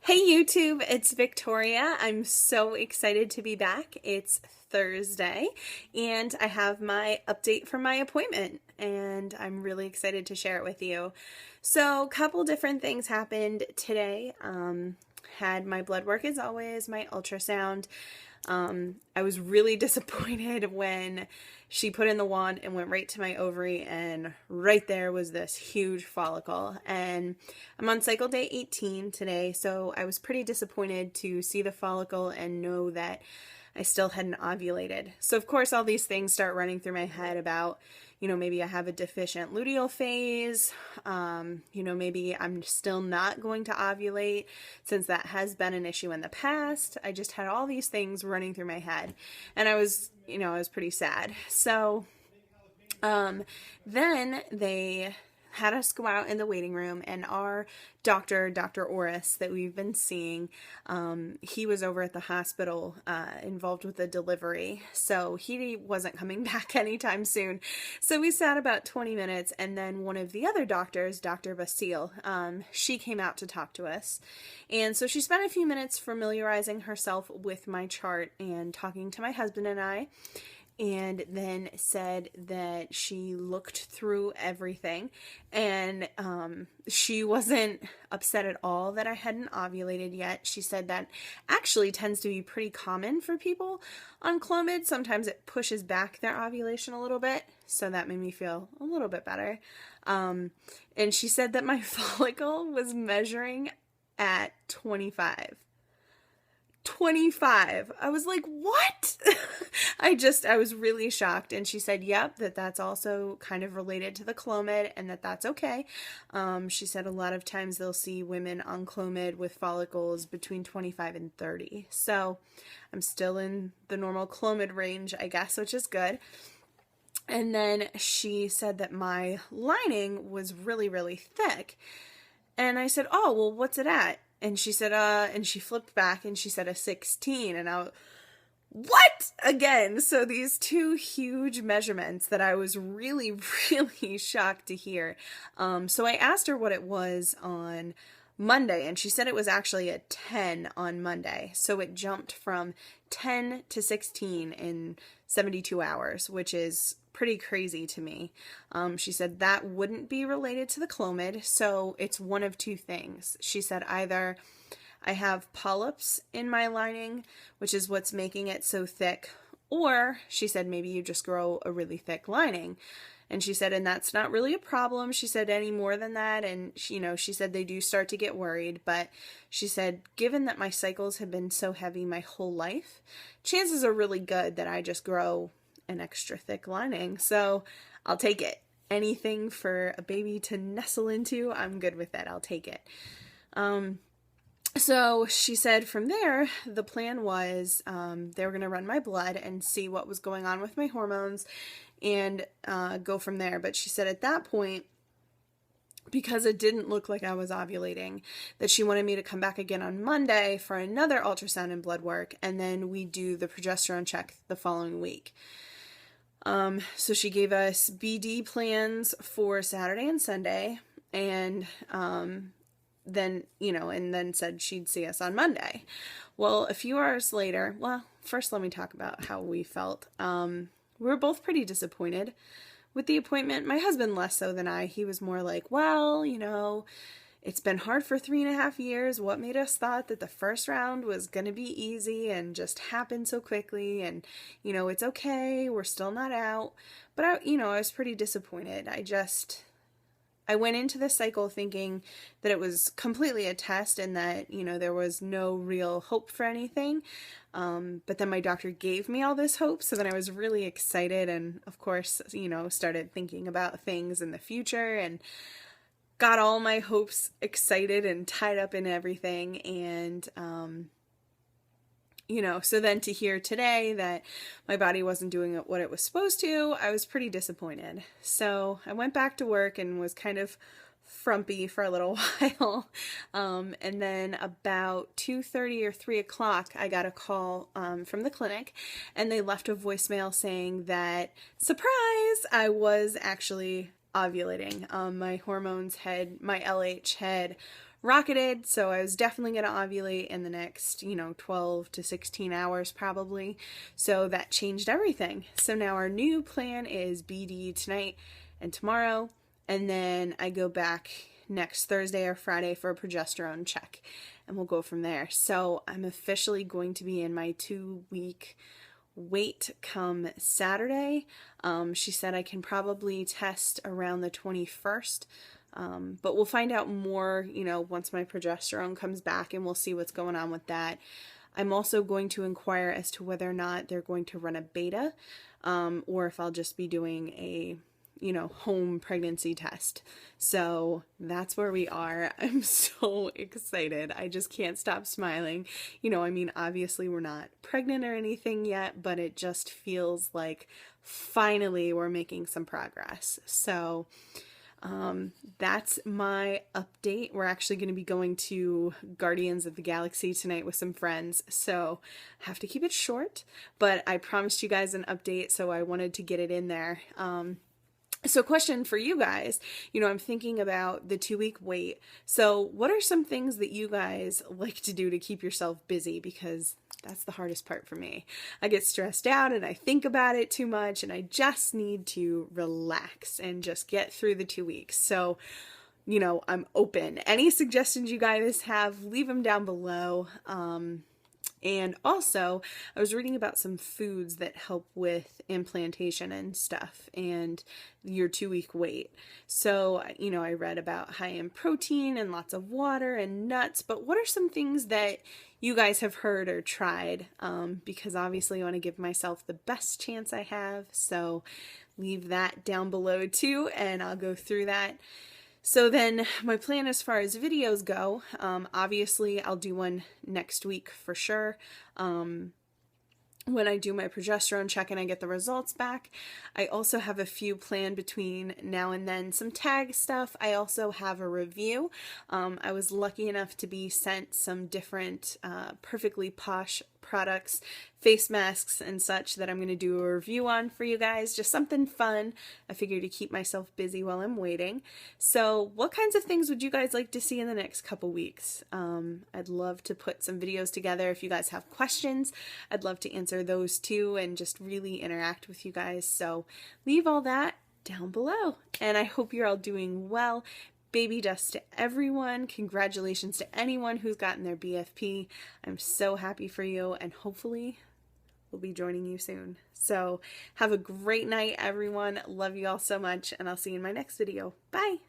Hey YouTube, it's Victoria. I'm so excited to be back. It's Thursday and I have my update from my appointment and I'm really excited to share it with you. So a couple different things happened today. Had my blood work as always, my ultrasound. I was really disappointed when she put in the wand and went right to my ovary, and right there was this huge follicle. And I'm on cycle day 18 today, so I was pretty disappointed to see the follicle and know that I still hadn't ovulated. So of course all these things start running through my head about, maybe I have a deficient luteal phase, maybe I'm still not going to ovulate since that has been an issue in the past. I just had all these things running through my head and I was pretty sad. So then they had us go out in the waiting room, and our doctor, Dr. Orris, that we've been seeing, he was over at the hospital involved with the delivery, so he wasn't coming back anytime soon. So we sat about 20 minutes, and then one of the other doctors, Dr. Basile, she came out to talk to us. And so she spent a few minutes familiarizing herself with my chart and talking to my husband and I, and then said that she looked through everything and she wasn't upset at all that I hadn't ovulated yet. She said that actually tends to be pretty common for people on Clomid. Sometimes it pushes back their ovulation a little bit, so that made me feel a little bit better. And she said that my follicle was measuring at 25. 25. I was like, what? I was really shocked. And she said, yep, that's also kind of related to the Clomid and that's okay. She said a lot of times they'll see women on Clomid with follicles between 25 and 30. So I'm still in the normal Clomid range, I guess, which is good. And then she said that my lining was really, really thick. And I said, oh, well, what's it at? And she said, and she flipped back and she said a 16. And what? Again, so these two huge measurements that I was really, really shocked to hear. So I asked her what it was on Monday, and she said it was actually a 10 on Monday. So it jumped from 10 to 16 in 72 hours, which is pretty crazy to me. She said that wouldn't be related to the Clomid, so it's one of two things. She said either I have polyps in my lining, which is what's making it so thick, or she said maybe you just grow a really thick lining. And she said, and that's not really a problem. She said any more than that. And she said they do start to get worried, but she said, given that my cycles have been so heavy my whole life, chances are really good that I just grow an extra thick lining. So I'll take it. Anything for a baby to nestle into, I'm good with it. I'll take it. So she said from there, the plan was they were going to run my blood and see what was going on with my hormones and go from there. But she said at that point, because it didn't look like I was ovulating, that she wanted me to come back again on Monday for another ultrasound and blood work, and then we do the progesterone check the following week. So she gave us BD plans for Saturday and Sunday, and then said she'd see us on Monday. Well, a few hours later, first let me talk about how we felt. We were both pretty disappointed with the appointment. My husband less so than I. He was more like, well, it's been hard for 3.5 years. What made us thought that the first round was going to be easy and just happen so quickly? And, it's okay. We're still not out. But, I was pretty disappointed. I went into this cycle thinking that it was completely a test and that, there was no real hope for anything. But then my doctor gave me all this hope. So then I was really excited and, of course, started thinking about things in the future and got all my hopes excited and tied up in everything. And, so then to hear today that my body wasn't doing what it was supposed to, I was pretty disappointed. So I went back to work and was kind of frumpy for a little while. And then about 2:30 or 3 o'clock, I got a call from the clinic, and they left a voicemail saying that, surprise, I was actually ovulating. My LH had rocketed, so I was definitely going to ovulate in the next, 12 to 16 hours probably. So that changed everything. So now our new plan is BD tonight and tomorrow, and then I go back next Thursday or Friday for a progesterone check, and we'll go from there. So I'm officially going to be in my 2-week wait come Saturday. She said I can probably test around the 21st. But we'll find out more, once my progesterone comes back, and we'll see what's going on with that. I'm also going to inquire as to whether or not they're going to run a beta, or if I'll just be doing a, home pregnancy test. So that's where we are. I'm so excited. I just can't stop smiling. Obviously we're not pregnant or anything yet, but it just feels like finally we're making some progress. So that's my update. We're actually going to be going to Guardians of the Galaxy tonight with some friends, so I have to keep it short, but I promised you guys an update, so I wanted to get it in there. So question for you guys, I'm thinking about the 2-week wait. So what are some things that you guys like to do to keep yourself busy? Because that's the hardest part for me. I get stressed out and I think about it too much, and I just need to relax and just get through the 2 weeks. So, I'm open. Any suggestions you guys have, leave them down below. And also, I was reading about some foods that help with implantation and stuff and your 2-week wait. So, I read about high in protein and lots of water and nuts, but what are some things that you guys have heard or tried? Because obviously I want to give myself the best chance I have. So leave that down below too, and I'll go through that. So then my plan as far as videos go, obviously I'll do one next week for sure. When I do my progesterone check and I get the results back. I also have a few planned between now and then, some tag stuff. I also have a review. I was lucky enough to be sent some different perfectly posh products, face masks and such, that I'm going to do a review on for you guys. Just something fun. I figure to keep myself busy while I'm waiting. So what kinds of things would you guys like to see in the next couple weeks? I'd love to put some videos together. If you guys have questions, I'd love to answer those too and just really interact with you guys. So leave all that down below. And I hope you're all doing well. Baby dust to everyone. Congratulations to anyone who's gotten their BFP. I'm so happy for you, and hopefully we'll be joining you soon. So have a great night, everyone. Love you all so much, and I'll see you in my next video. Bye.